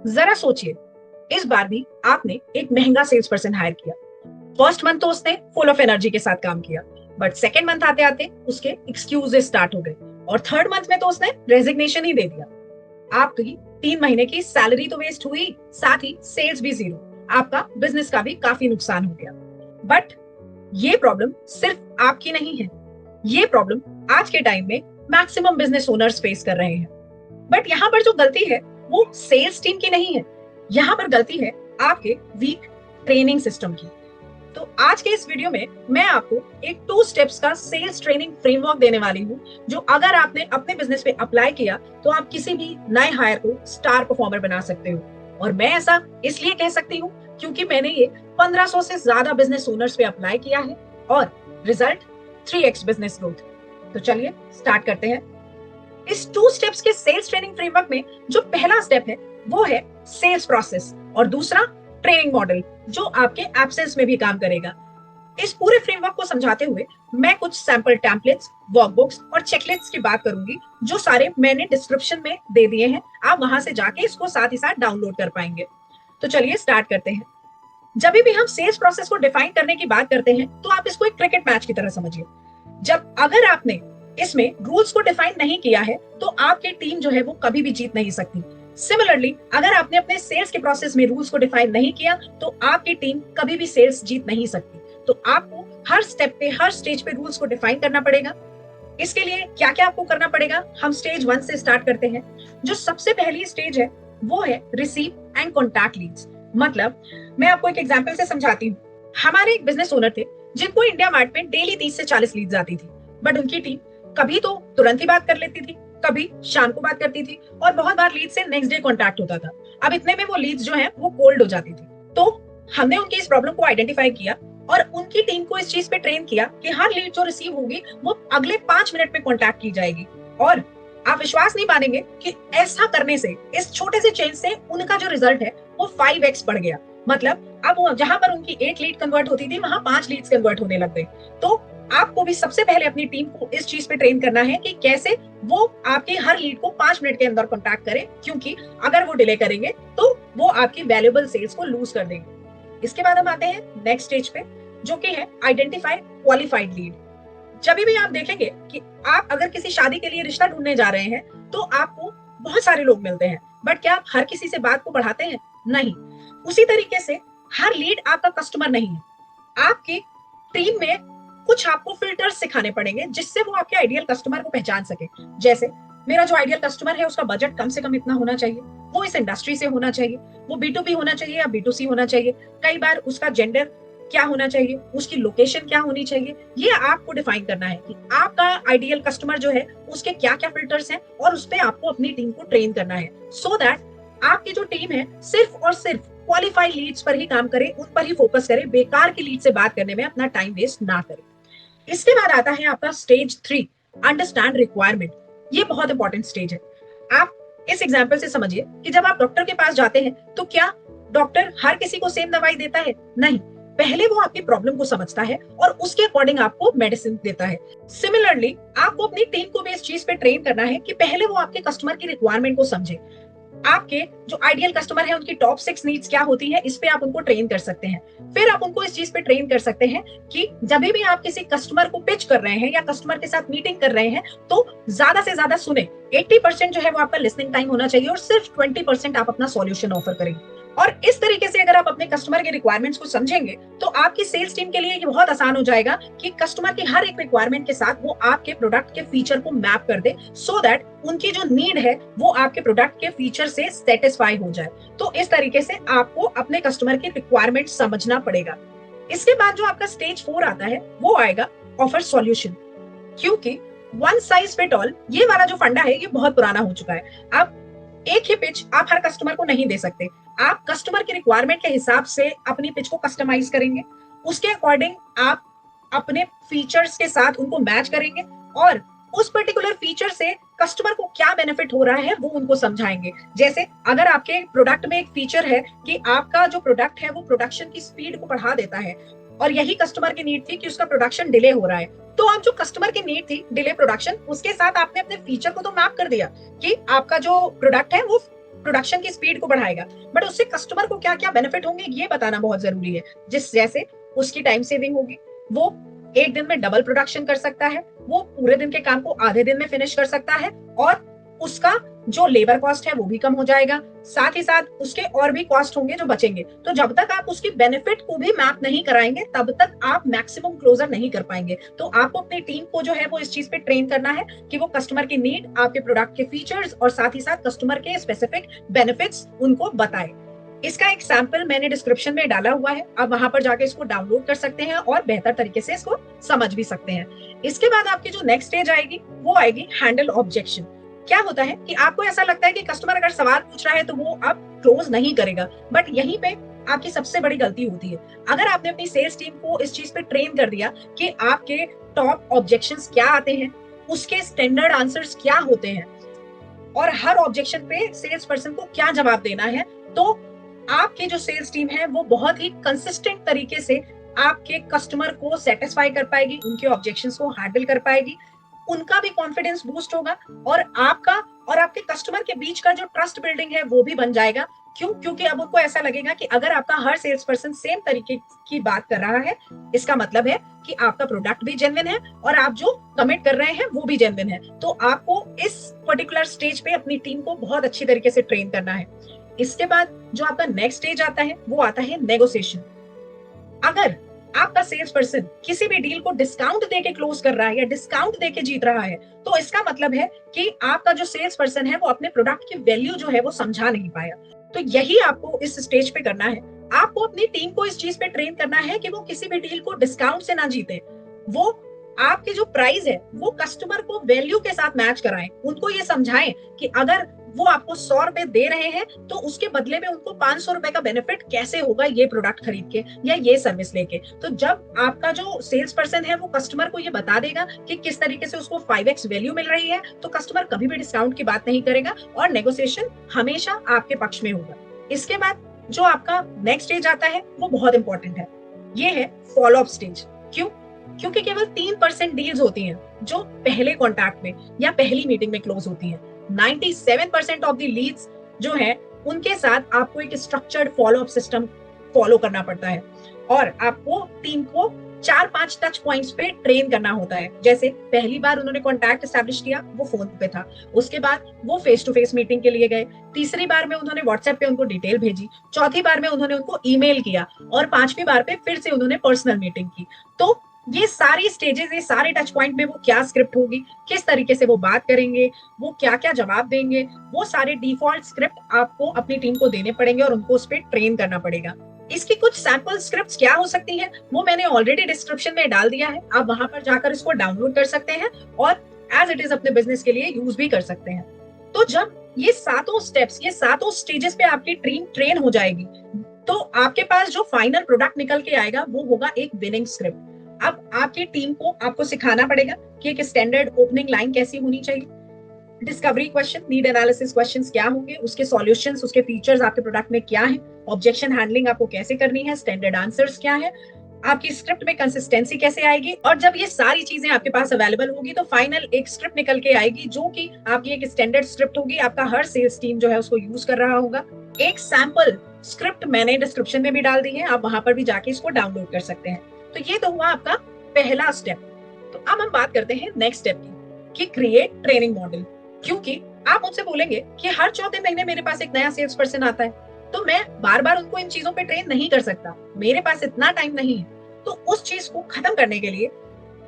जरा सोचिए, इस बार भी आपने एक महंगा सेल्स पर्सन हायर किया। फर्स्ट मंथ तो उसने फुल ऑफ एनर्जी के साथ काम किया, बट सेकेंड मंथ आते आते उसके एक्सक्यूजेस स्टार्ट हो गए और थर्ड मंथ में तो उसने रेजिग्नेशन ही दे दिया। आपकी 3 महीने की सैलरी तो वेस्ट हुई, साथ ही सेल्स भी जीरो, आपका बिजनेस का भी काफी नुकसान हो गया। बट ये प्रॉब्लम सिर्फ आपकी नहीं है, ये प्रॉब्लम आज के टाइम में मैक्सिमम बिजनेस ओनर्स फेस कर रहे हैं। बट यहाँ पर जो गलती है वो सेल्स टीम की नहीं है, यहाँ पर गलती है आपके वीक ट्रेनिंग सिस्टम की। तो आज के इस वीडियो में मैं आपको एक 2 स्टेप्स का सेल्स ट्रेनिंग फ्रेमवर्क देने वाली हूँ, जो अगर आपने अपने बिजनेस पे अप्लाई किया तो आप किसी भी नए हायर को स्टार परफॉर्मर बना सकते हो। और मैं ऐसा इसलिए कह सकती हूँ क्योंकि मैंने ये 1500 से ज्यादा बिजनेस ओनर्स पे अप्लाई किया है और रिजल्ट 3x बिजनेस ग्रोथ। तो चलिए स्टार्ट करते हैं। इस 2 स्टेप्स के सेल्स ट्रेनिंग फ्रेमवर्क में जो पहला स्टेप है वो है सेल्स प्रोसेस और दूसरा ट्रेनिंग मॉडल, जो आपके एब्सेंस में भी काम करेगा। इस पूरे फ्रेमवर्क को समझाते हुए मैं कुछ सैंपल टेम्पलेट्स, वर्कबुक्स और चेकलिस्ट्स की बात करूंगी, जो सारे मैंने डिस्क्रिप्शन में दे दिए हैं। आप वहां से जाके इसको साथ ही साथ डाउनलोड कर पाएंगे। तो चलिए स्टार्ट करते हैं। जब भी हम सेल्स प्रोसेस को डिफाइन करने की बात करते हैं तो आप इसको एक क्रिकेट मैच की तरह समझिए। जब अगर आपने इसमें रूल्स को डिफाइन नहीं किया है तो आपकी टीम जो है वो कभी भी जीत नहीं सकती। सिमिलरली, अगर आपने अपने सेल्स के प्रोसेस में रूल्स को डिफाइन नहीं किया तो आपकी टीम कभी भी सेल्स जीत नहीं सकती। तो आपको हर स्टेप पे, हर स्टेज पे रूल्स को डिफाइन करना पड़ेगा। इसके लिए क्या क्या आपको करना पड़ेगा, हम स्टेज 1 से स्टार्ट करते हैं। जो सबसे पहली स्टेज है वो है रिसीव एंड कॉन्टैक्ट लीड्स। मतलब, मैं आपको एक एग्जांपल से समझाती हूँ। हमारे एक बिजनेस ओनर थे जिनको इंडिया मार्ट में डेली 30 से 40 लीड्स आती थी, बट उनकी टीम कभी तो तुरंत ही बात कर लेती थी, कभी शाम को बात करती थी और बहुत बार लीड से नेक्स्ट डे कॉन्टैक्ट होता था। अब इतने में वो लीड्स जो है वो कोल्ड हो जाती थी। तो हमने उनकी इस प्रॉब्लम को आइडेंटिफाई किया और उनकी टीम को इस चीज पे ट्रेन किया कि हर लीड जो रिसीव होगी वो अगले 5 मिनट में कॉन्टैक्ट की जाएगी। और आप विश्वास नहीं मानेंगे कि ऐसा करने से, इस छोटे से चेंज से उनका जो रिजल्ट है वो 5x बढ़ गया। मतलब अब जहां पर उनकी 1 लीड कन्वर्ट होती थी वहां 5 लीड्स कन्वर्ट होने लग गए। तो आपको भी सबसे पहले अपनी टीम को इस चीज पे ट्रेन करना है कि कैसे वो आपकी हर लीड को 5 मिनट के अंदर कॉन्टैक्ट करें, क्योंकि अगर वो डिले करेंगे तो वो आपकी वैल्यूएबल सेल्स को लूज कर देंगे। इसके बाद हम आते हैं नेक्स्ट स्टेज पे, जो कि है आइडेंटिफाई क्वालिफाइड लीड। जब भी आप देखेंगे कि आप अगर किसी शादी के लिए रिश्ता ढूंढने जा रहे हैं तो आपको बहुत सारे लोग मिलते हैं, बट क्या आप हर किसी से बात को बढ़ाते हैं? नहीं। उसी तरीके से हर लीड आपका कस्टमर नहीं है। आपकी टीम में कुछ आपको फिल्टर्स सिखाने पड़ेंगे जिससे वो आपके आइडियल कस्टमर को पहचान सके। जैसे, मेरा जो आइडियल कस्टमर है उसका बजट कम से कम इतना होना चाहिए, वो इस इंडस्ट्री से होना चाहिए, वो B2B होना चाहिए या B2C होना चाहिए, कई बार उसका जेंडर क्या होना चाहिए, उसकी लोकेशन क्या होनी चाहिए। ये आपको डिफाइन करना है कि आपका आइडियल कस्टमर जो है उसके क्या क्या फिल्टर्स हैं और उस पर आपको अपनी टीम को ट्रेन करना है, सो दैट आपकी जो टीम है सिर्फ और सिर्फ क्वालिफाइड लीड्स पर ही काम करे, उन पर ही फोकस करे, बेकार की लीड से बात करने में अपना टाइम वेस्ट ना करे। इसके बाद आता है आपका स्टेज 3, अंडरस्टैंड रिक्वायरमेंट। ये बहुत इंपॉर्टेंट स्टेज है। आप इस एग्जाम्पल से समझिए कि जब आप डॉक्टर के पास जाते हैं तो क्या डॉक्टर हर किसी को सेम दवाई देता है? नहीं। पहले वो आपकी प्रॉब्लम को समझता है और उसके अकॉर्डिंग आपको मेडिसिन देता है। सिमिलरली, आपको अपनी टीम को भी इस चीज पे ट्रेन करना है कि पहले वो आपके कस्टमर की रिक्वायरमेंट को समझे। आपके जो आइडियल कस्टमर है उनकी टॉप 6 नीड्स क्या होती है, इस पे आप उनको ट्रेन कर सकते हैं। फिर आप उनको इस चीज पे ट्रेन कर सकते हैं कि जब भी आप किसी कस्टमर को पिच कर रहे हैं या कस्टमर के साथ मीटिंग कर रहे हैं तो ज्यादा से ज्यादा सुने। 80% जो है वो आपका लिसनिंग टाइम होना चाहिए और सिर्फ 20% आप अपना सॉल्यूशन ऑफर करेंगे। और इस तरीके से अगर आप अपने कस्टमर के रिक्वायरमेंट्स को समझेंगे तो आपकी सेल्स टीम के लिए ये बहुत आसान हो जाएगा कि कस्टमर की हर एक रिक्वायरमेंट के साथ वो आपके प्रोडक्ट के फीचर को मैप कर दे, सो दैट उनकी जो नीड है वो आपके प्रोडक्ट के फीचर से सेटिस्फाई हो जाए। तो इस तरीके से आपको अपने कस्टमर की रिक्वायरमेंट समझना पड़ेगा। इसके बाद जो आपका स्टेज 4 आता है वो आएगा ऑफर सॉल्यूशन। क्योंकि वन साइज फिट ऑल ये वाला जो फंडा है ये बहुत पुराना हो चुका है। अब एक ही पिच आप हर कस्टमर को नहीं दे सकते। आप कस्टमर की रिक्वायरमेंट के हिसाब से अपनी पिच को कस्टमाइज करेंगे, उसके अकॉर्डिंग आप अपने फीचर्स के साथ उनको मैच करेंगे और उस पर्टिकुलर फीचर से कस्टमर को क्या बेनिफिट हो रहा है वो उनको समझाएंगे। जैसे अगर आपके प्रोडक्ट में एक फीचर है कि आपका जो प्रोडक्ट है वो प्रोडक्शन की स्पीड को बढ़ा देता है और यही कस्टमर की नीड थी कि उसका प्रोडक्शन डिले हो रहा है, तो आप जो कस्टमर की नीड थी डिले प्रोडक्शन, उसके साथ आपने अपने फीचर को तो मैप कर दिया कि आपका जो प्रोडक्ट है वो प्रोडक्शन की स्पीड को बढ़ाएगा, बट उससे कस्टमर को क्या क्या बेनिफिट होंगे ये बताना बहुत जरूरी है। जिस जैसे उसकी टाइम सेविंग होगी, वो एक दिन में डबल प्रोडक्शन कर सकता है, वो पूरे दिन के काम को आधे दिन में फिनिश कर सकता है, और उसका जो लेबर कॉस्ट है वो भी कम हो जाएगा। साथ ही साथ उसके और भी कॉस्ट होंगे जो बचेंगे। तो जब तक आप उसकी बेनिफिट को भी मैप नहीं कराएंगे तब तक आप मैक्सिमम क्लोजर नहीं कर पाएंगे। तो आपको अपनी टीम को जो है वो इस चीज पे ट्रेन करना है कि वो कस्टमर की नीड, आपके प्रोडक्ट के फीचर्स और साथ ही साथ कस्टमर के स्पेसिफिक बेनिफिट्स उनको बताए। इसका एक सैंपल मैंने डिस्क्रिप्शन में डाला हुआ है, आप वहां पर जाके इसको डाउनलोड कर सकते हैं और बेहतर तरीके से इसको समझ भी सकते हैं। इसके बाद आपकी जो नेक्स्ट स्टेज आएगी वो आएगी हैंडल ऑब्जेक्शन। क्या होता है कि आपको ऐसा लगता है कि कस्टमर अगर सवाल पूछ रहा है तो वो आप क्लोज नहीं करेगा, बट यहीं पे आपकी सबसे बड़ी गलती होती है। अगर आपने अपनी सेल्स टीम को इस चीज पे ट्रेन कर दिया कि आपके टॉप ऑब्जेक्शंस क्या आते हैं, उसके स्टैंडर्ड आंसर्स क्या होते हैं और हर ऑब्जेक्शन पे सेल्स पर्सन को क्या जवाब देना है, तो आपकी जो सेल्स टीम है वो बहुत ही कंसिस्टेंट तरीके से आपके कस्टमर को सेटिस्फाई कर पाएगी, उनके ऑब्जेक्शंस को हैंडल कर पाएगी, उनका भी कॉन्फिडेंस बूस्ट होगा और आपका और आपके कस्टमर के बीच का जो ट्रस्ट बिल्डिंग है वो भी बन जाएगा। क्यों? क्योंकि अब उनको ऐसा लगेगा कि अगर आपका हर सेल्स पर्सन सेम तरीके की बात कर रहा है, इसका मतलब है कि आपका प्रोडक्ट भी जेन्युइन है और आप जो कमिट कर रहे हैं वो भी जेन्युइन है। तो आपको इस पर्टिकुलर स्टेज पे अपनी टीम को बहुत अच्छी तरीके से ट्रेन करना है। इसके बाद जो आपका नेक्स्ट स्टेज आता है वो आता है नेगोशिएशन। अगर आपका सेल्स पर्सन किसी भी डील को डिस्काउंट देके क्लोज कर रहा है या डिस्काउंट देके जीत रहा है, तो इसका मतलब है कि आपका जो सेल्स पर्सन है वो अपने प्रोडक्ट की वैल्यू जो है वो समझा नहीं पाया। तो यही आपको इस स्टेज पे करना है। आपको अपनी टीम को इस चीज पे ट्रेन करना है कि वो किसी भी डील को डिस्काउंट से ना जीते, वो आपकी जो प्राइस है वो कस्टमर को वैल्यू के साथ मैच कराएं, उनको ये समझाएं कि अगर वो आपको 100 रुपए दे रहे हैं तो उसके बदले में उनको 500 रुपए का बेनिफिट कैसे होगा ये प्रोडक्ट खरीद के या ये सर्विस लेके। तो जब आपका जो सेल्स पर्सन है वो कस्टमर को ये बता देगा कि किस तरीके से उसको 5x वैल्यू मिल रही है, तो कस्टमर कभी भी डिस्काउंट की बात नहीं करेगा और नेगोशिएशन हमेशा आपके पक्ष में होगा। इसके बाद जो आपका नेक्स्ट स्टेज आता है वो बहुत इंपॉर्टेंट है, ये है फॉलो अप स्टेज। क्यों? क्योंकि केवल 3% डील्स होती हैं जो पहले कॉन्टैक्ट में या पहली मीटिंग में क्लोज होती हैं। 97% ऑफ द लीड्स जो है उनके साथ आपको एक structured follow up system follow करना पड़ता है और आपको टीम को 4-5 टच पॉइंट्स पे ट्रेन करना होता है। जैसे पहली बार उन्होंने कॉन्टैक्ट एस्टैब्लिश किया वो फोन पे था, उसके बाद वो फेस टू फेस मीटिंग के लिए गए, तीसरी बार में उन्होंने व्हाट्सएप पे उनको डिटेल भेजी, चौथी बार में उन्होंने उनको ईमेल किया और पांचवी बार पे फिर से उन्होंने पर्सनल मीटिंग की। तो ये सारी स्टेजेस, ये सारे टच पॉइंट में वो क्या स्क्रिप्ट होगी, किस तरीके से वो बात करेंगे, वो क्या क्या जवाब देंगे, वो सारे डिफॉल्ट स्क्रिप्ट आपको अपनी टीम को देने पड़ेंगे और उनको उस पर ट्रेन करना पड़ेगा। इसकी कुछ सैंपल स्क्रिप्ट्स क्या हो सकती है वो मैंने ऑलरेडी डिस्क्रिप्शन में डाल दिया है, आप वहां पर जाकर इसको डाउनलोड कर सकते हैं और एज इट इज अपने बिजनेस के लिए यूज भी कर सकते हैं। तो जब ये सातों स्टेप्स, ये सातों स्टेजेस पे आपकी टीम ट्रेन हो जाएगी तो आपके पास जो फाइनल प्रोडक्ट निकल के आएगा वो होगा एक विनिंग स्क्रिप्ट। अब आपकी टीम को आपको सिखाना पड़ेगा कि एक स्टैंडर्ड ओपनिंग लाइन कैसी होनी चाहिए, discovery question, need analysis questions क्या होंगे, उसके सॉल्यूशंस, उसके फीचर्स आपके प्रोडक्ट में क्या है, ऑब्जेक्शन हैंडलिंग आपको कैसे करनी है, स्टैंडर्ड आंसर्स क्या है, आपकी स्क्रिप्ट में कंसिस्टेंसी कैसे आएगी। और जब ये सारी चीजें आपके पास अवेलेबल होगी तो फाइनल एक स्क्रिप्ट निकल के आएगी जो कि आपकी एक स्टैंडर्ड स्क्रिप्ट होगी, आपका हर सेल्स टीम जो है उसको यूज कर रहा होगा। एक सैंपल स्क्रिप्ट मैंने डिस्क्रिप्शन में भी डाल दी है, आप वहां पर भी जाके इसको डाउनलोड कर सकते हैं। तो ये तो हुआ आपका पहला स्टेप। तो अब हम बात करते हैं नेक्स्ट स्टेप की कि क्रिएट ट्रेनिंग मॉडल। क्योंकि आप मुझसे बोलेंगे कि हर चौथे महीने मेरे पास एक नया सेल्स पर्सन आता है तो मैं बार बार उनको इन चीजों पे ट्रेन नहीं कर सकता, मेरे पास इतना टाइम नहीं है। तो उस चीज को खत्म करने के लिए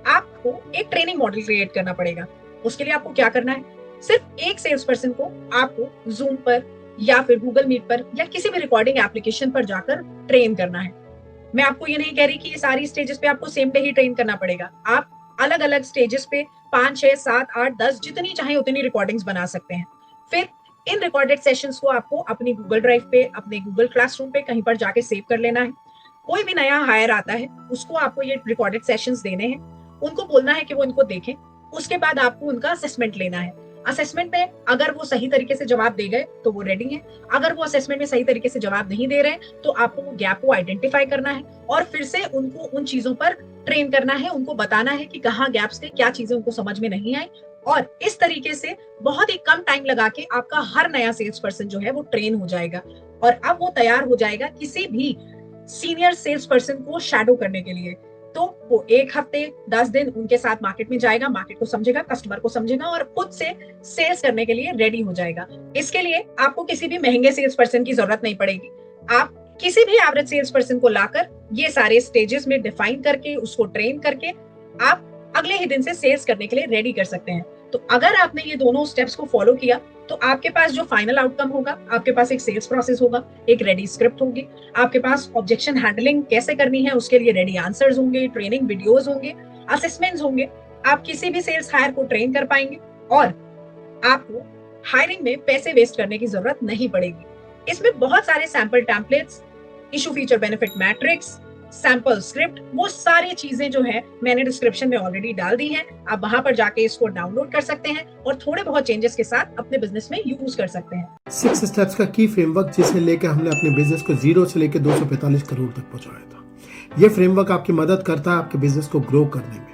आपको एक ट्रेनिंग मॉडल क्रिएट करना पड़ेगा। उसके लिए आपको क्या करना है, सिर्फ एक सेल्स पर्सन को आपको जूम पर या फिर गूगल मीट पर या किसी भी रिकॉर्डिंग एप्लीकेशन पर जाकर ट्रेन करना है। मैं आपको ये नहीं कह रही कि ये सारी स्टेजेस पे आपको सेम डे ही ट्रेन करना पड़ेगा, आप अलग अलग स्टेजेस पे 5, 6, 7, 8, 10 जितनी चाहे उतनी रिकॉर्डिंग्स बना सकते हैं। फिर इन रिकॉर्डेड सेशंस को आपको अपनी गूगल ड्राइव पे, अपने गूगल क्लासरूम पे कहीं पर जाके सेव कर लेना है। कोई भी नया हायर आता है उसको आपको ये रिकॉर्डेड सेशंस देने हैं, उनको बोलना है कि वो इनको देखें। उसके बाद आपको उनका असेसमेंट लेना है। असेसमेंट में अगर वो सही तरीके से जवाब दे गए तो वो रेडी है, अगर वो असेसमेंट में सही तरीके से जवाब नहीं दे रहे तो आपको वो गैप को आइडेंटिफाई करना है और फिर से उनको उन चीजों पर ट्रेन करना है, उनको बताना है कि कहाँ गैप्स थे, क्या चीजें उनको समझ में नहीं आई, और इस तरीके से बहुत ही कम टाइम लगा के आपका हर नया सेल्स पर्सन जो है वो ट्रेन हो जाएगा और अब वो तैयार हो जाएगा किसी भी सीनियर सेल्स पर्सन को शैडो करने के लिए। तो वो 1 हफ्ते 10 दिन उनके साथ मार्केट में जाएगा, मार्केट को समझेगा, कस्टमर को समझेगा और खुद से सेल्स करने के लिए रेडी हो जाएगा। इसके लिए आपको किसी भी महंगे सेल्स पर्सन की जरूरत नहीं पड़ेगी। आप किसी भी एवरेज सेल्स पर्सन को लाकर ये सारे स्टेजेस में डिफाइन करके उसको ट्रेन करके आप अगले ही दिन से सेल्स करने के लिए रेडी कर सकते हैं। तो अगर आपने ये दोनों स्टेप्स को फॉलो किया तो आपके पास जो फाइनल आउटकम होगा, आपके पास एक सेल्स प्रोसेस होगा, एक रेडी स्क्रिप्ट होगी, आपके पास ऑब्जेक्शन हैंडलिंग कैसे करनी है उसके लिए रेडी आंसर्स होंगे, ट्रेनिंग वीडियोस होंगे, असेसमेंट्स होंगे। आप किसी भी सेल्स हायर को ट्रेन कर पाएंगे और आपको हायरिंग में पैसे वेस्ट करने की जरूरत नहीं पड़ेगी। इसमें बहुत सारे sample templates, issue feature benefit matrix, sample script, वो सारी चीजें जो है मैंने डिस्क्रिप्शन में ऑलरेडी डाल दी हैं। आप वहां पर जाके इसको डाउनलोड कर सकते हैं और थोड़े बहुत चेंजेस के साथ अपने बिजनेस में यूज कर सकते हैं। 6 स्टेप्स का की फ्रेमवर्क जिसे लेकर हमने अपने बिजनेस को 0 से लेकर 245 करोड़ तक पहुंचाया था। यह फ्रेमवर्क आपकी मदद करता है आपके बिजनेस को ग्रो करने में।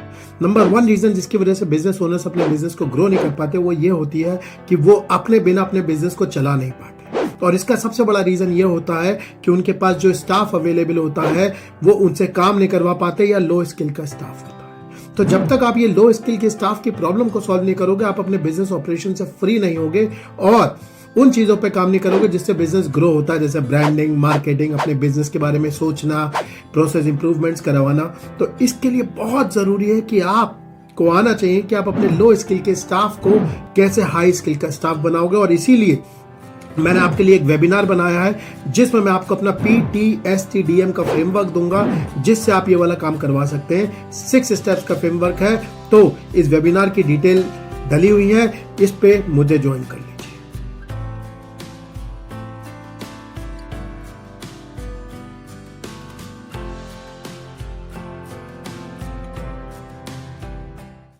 नंबर 1 रीजन जिसकी वजह से बिजनेस ओनर्स अपने बिजनेस को ग्रो नहीं कर पाते वो ये होती है कि वो अपने बिना अपने बिजनेस को चला नहीं पाते। और इसका सबसे बड़ा रीजन ये होता है कि उनके पास जो स्टाफ अवेलेबल होता है वो उनसे काम नहीं करवा पाते या लो स्किल का स्टाफ होता है। तो जब तक आप ये लो स्किल के स्टाफ की प्रॉब्लम को सॉल्व नहीं करोगे आप अपने बिजनेस ऑपरेशन से फ्री नहीं होगे और उन चीजों पे काम नहीं करोगे जिससे बिजनेस ग्रो होता है, जैसे ब्रांडिंग, मार्केटिंग, अपने बिजनेस के बारे में सोचना, प्रोसेस इंप्रूवमेंट्स करवाना। तो इसके लिए बहुत जरूरी है कि आप को आना चाहिए कि आप अपने लो स्किल के स्टाफ को कैसे हाई स्किल का स्टाफ बनाओगे। और इसीलिए मैंने आपके लिए एक वेबिनार बनाया है जिसमें मैं आपको अपना PTSTDM का फ्रेमवर्क दूंगा जिससे आप ये वाला काम करवा सकते हैं। 6 स्टेप्स का फ्रेमवर्क है। तो इस वेबिनार की डिटेल डली हुई है, इस पे मुझे ज्वाइन करिए।